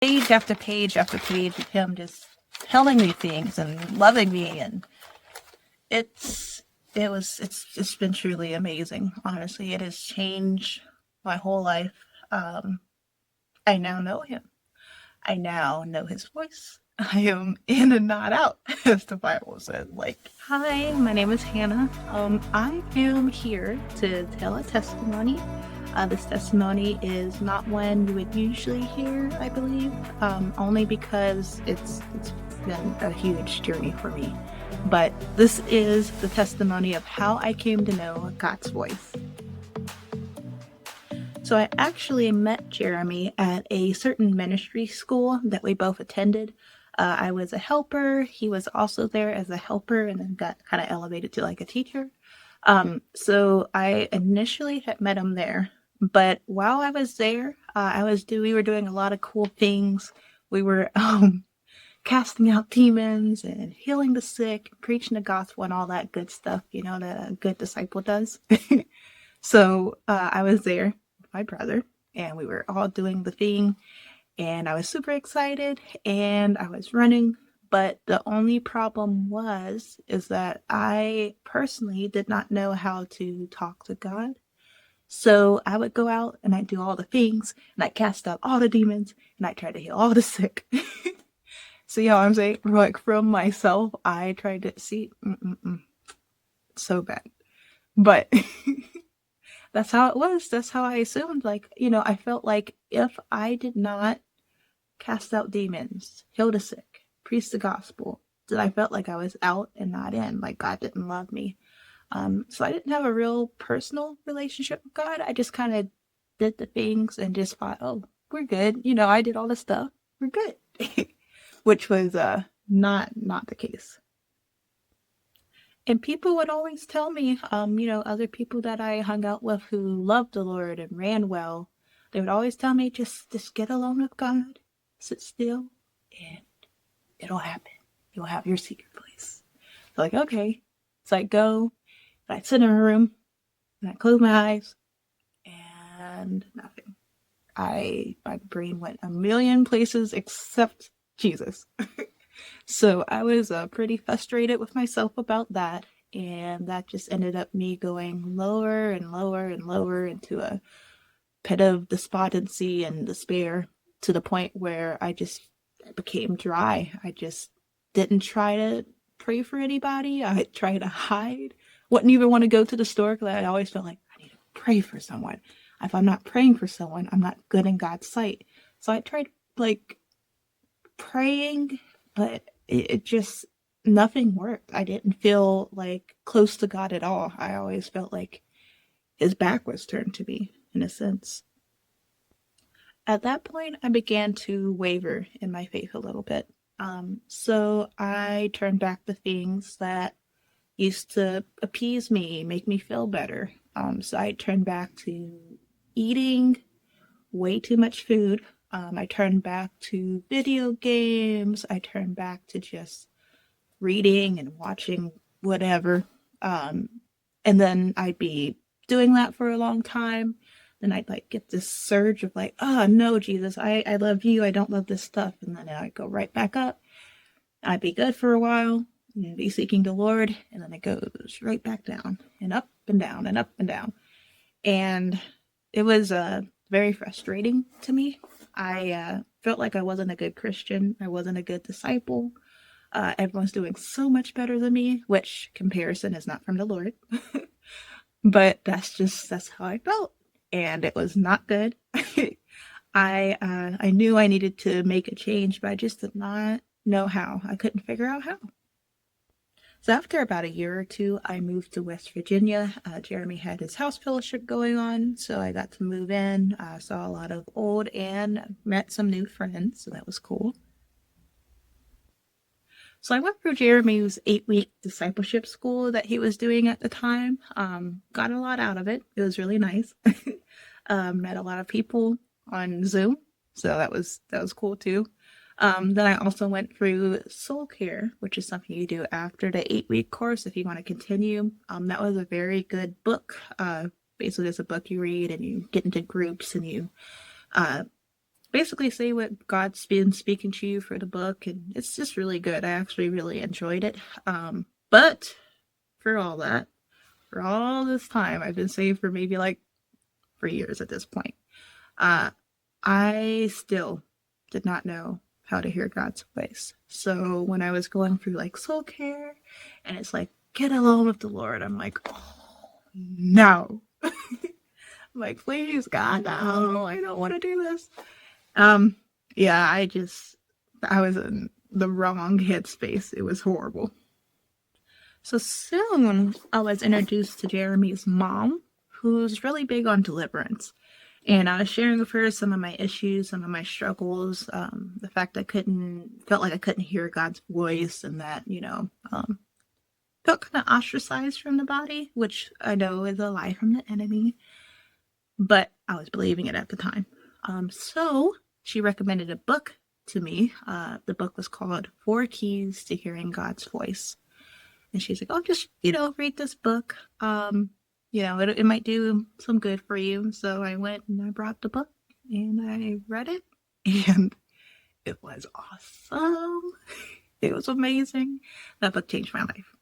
page after page after page of him just telling me things and loving me, and it's been truly amazing. Honestly, it has changed my whole life. Um, I now know him. I now know his voice. I am in and not out, as the Bible says. Like, hi, my name is Hannah. I am here to tell a testimony. This testimony is not one you would usually hear, I believe, only because it's been a huge journey for me. But this is the testimony of how I came to know God's voice. So I actually met Jeremy at a certain ministry school that we both attended. I was a helper. He was also there as a helper and then got kind of elevated to like a teacher. So I initially had met him there, but while I was there, we were doing a lot of cool things. We were casting out demons and healing the sick, preaching the gospel and all that good stuff, that a good disciple does. So I was there with my brother and we were all doing the thing and I was super excited and I was running. But the only problem is that I personally did not know how to talk to God. So I would go out and I'd do all the things and I'd cast out all the demons and I'd try to heal all the sick. So yeah, I'm saying, like, from myself, I tried to see, so bad. But that's how it was. That's how I assumed. Like, I felt like if I did not cast out demons, heal the sick, preach the gospel, then I felt like I was out and not in. Like God didn't love me. So I didn't have a real personal relationship with God. I just kind of did the things and just thought, oh, we're good. I did all this stuff. We're good. Which was not the case. And people would always tell me, other people that I hung out with who loved the Lord and ran well, they would always tell me, just get alone with God, sit still, and it'll happen. You'll have your secret place. So like, okay. So I'd go, and I'd sit in a room, and I'd close my eyes, and nothing. My brain went a million places except Jesus. So I was pretty frustrated with myself about that. And that just ended up me going lower and lower and lower into a pit of despondency and despair to the point where I became dry. I just didn't try to pray for anybody. I tried to hide. Wouldn't even want to go to the store because I always felt like I need to pray for someone. If I'm not praying for someone, I'm not good in God's sight. So I tried praying, but it just, nothing worked. I didn't feel like close to God at all. I always felt like his back was turned to me in a sense. At that point, I began to waver in my faith a little bit. So I turned back to things that used to appease me, make me feel better. So I turned back to eating way too much food. I turned back to video games. I turned back to just reading and watching whatever. And then I'd be doing that for a long time. Then I'd get this surge of oh no, Jesus, I love you. I don't love this stuff. And then I'd go right back up. I'd be good for a while and be seeking the Lord. And then it goes right back down and up and down and up and down. And it was very frustrating to me. I felt like I wasn't a good Christian. I wasn't a good disciple. Everyone's doing so much better than me, which comparison is not from the Lord. But that's how I felt. And it was not good. I knew I needed to make a change, but I just did not know how. I couldn't figure out how. So after about a year or two, I moved to West Virginia. Jeremy had his house fellowship going on, so I got to move in. I saw a lot of old and met some new friends, so that was cool. So I went through Jeremy's 8-week discipleship school that he was doing at the time. Got a lot out of it. It was really nice. Met a lot of people on Zoom, so that was cool too. Then I also went through Soul Care, which is something you do after the 8-week course if you want to continue. That was a very good book. Basically, it's a book you read and you get into groups and you basically say what God's been speaking to you for the book, and it's just really good. I actually really enjoyed it. But for all that, for all this time, I've been saved for maybe like 3 years at this point. Uh, I still did not know how to hear God's voice. So when I was going through like soul care, and it's like, get alone with the Lord, I'm like, oh, no. I'm like, please, God, no, I don't want to do this. Um, yeah, I was in the wrong headspace. It was horrible. So soon I was introduced to Jeremy's mom, who's really big on deliverance. And I was sharing with her some of my issues, some of my struggles, the fact felt like I couldn't hear God's voice, and that, felt kind of ostracized from the body, which I know is a lie from the enemy, but I was believing it at the time. So she recommended a book to me. The book was called 4 Keys to Hearing God's Voice. And she's like, oh, just, read this book. It might do some good for you. So I went and I brought the book and I read it, and it was awesome. It was amazing. That book changed my life.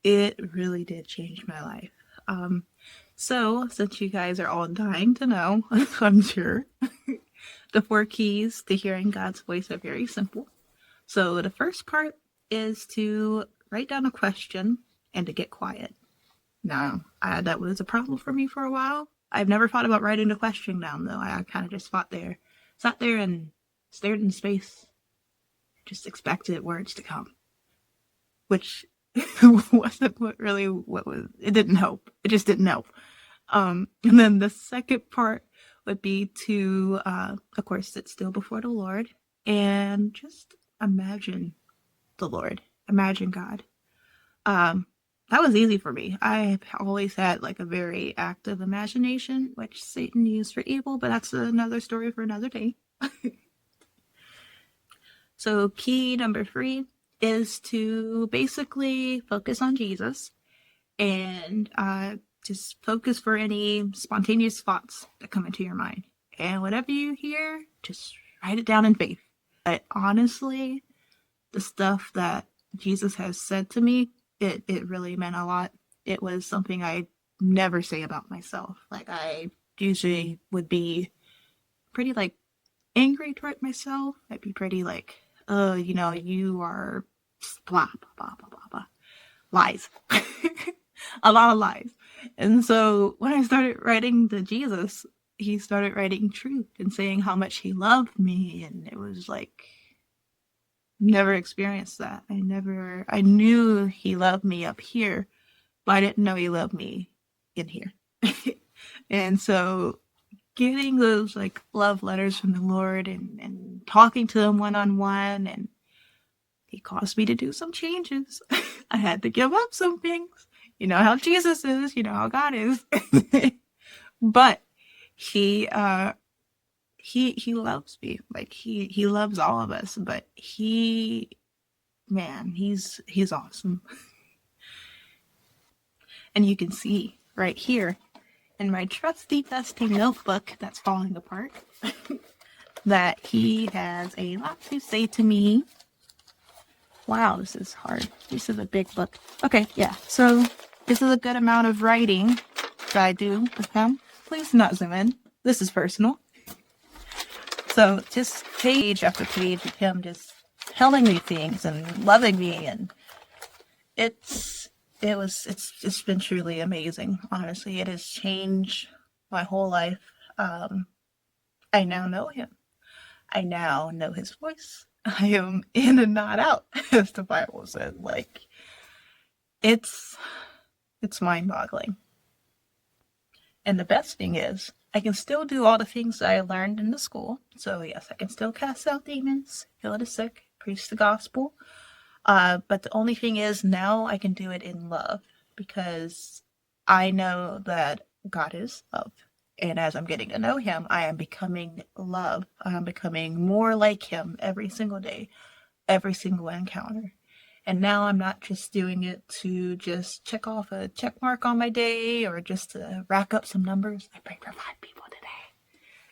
It really did change my life. So since you guys are all dying to know, I'm sure, the 4 keys to hearing God's voice are very simple. So the first part is to write down a question and to get quiet. Now, that was a problem for me for a while. I've never thought about writing the question down, though. I kind of just sat there and stared into space, just expected words to come, which wasn't what was. It didn't help. It just didn't help. And then the second part would be to, of course, sit still before the Lord and just imagine the Lord, imagine God. That was easy for me. I've always had like a very active imagination, which Satan used for evil, but that's another story for another day. So key number 3 is to basically focus on Jesus and just focus for any spontaneous thoughts that come into your mind. And whatever you hear, just write it down in faith. But honestly, the stuff that Jesus has said to me, it really meant a lot. It was something I never say about myself. Like, I usually would be pretty like angry toward myself. I'd be pretty like, oh, you are blah, blah, blah, blah, blah. Lies. A lot of lies. And so when I started writing to Jesus, he started writing truth and saying how much he loved me. And it was like, never experienced that. I knew he loved me up here, but I didn't know he loved me in here. And so getting those like love letters from the Lord and talking to him one-on-one, and he caused me to do some changes. I had to give up some things. You know how Jesus is, you know how God is. But he loves me. Like he loves all of us, but he's awesome. And you can see right here in my trusty dusty notebook that's falling apart that he has a lot to say to me. Wow, this is hard. This is a big book. Okay, yeah. So this is a good amount of writing that I do with him. Please do not zoom in. This is personal. So just page after page of him just telling me things and loving me, and it's been truly amazing. Honestly, it has changed my whole life. I now know him. I now know his voice. I am in and not out, as the Bible said. Like, it's mind-boggling. And the best thing is, I can still do all the things that I learned in the school. So yes, I can still cast out demons, heal the sick, preach the gospel. But the only thing is, now I can do it in love, because I know that God is love. And as I'm getting to know him, I am becoming love. I am becoming more like him every single day, every single encounter. And now I'm not just doing it to just check off a check mark on my day or just to rack up some numbers. I prayed for 5 people today.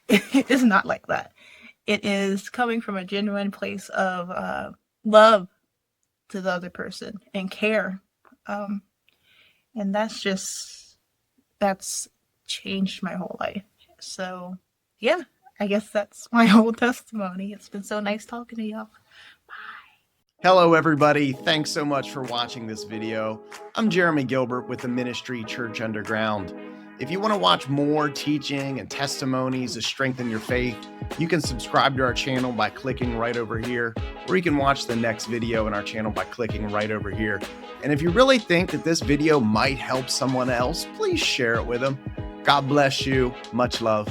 It is not like that. It is coming from a genuine place of love to the other person and care. Um, and that's changed my whole life. So, yeah, I guess that's my whole testimony. It's been so nice talking to y'all. Hello, everybody. Thanks so much for watching this video. I'm Jeremy Gilbert with the ministry Church Underground. If you want to watch more teaching and testimonies to strengthen your faith, you can subscribe to our channel by clicking right over here, or you can watch the next video in our channel by clicking right over here. And if you really think that this video might help someone else, please share it with them. God bless you. Much love.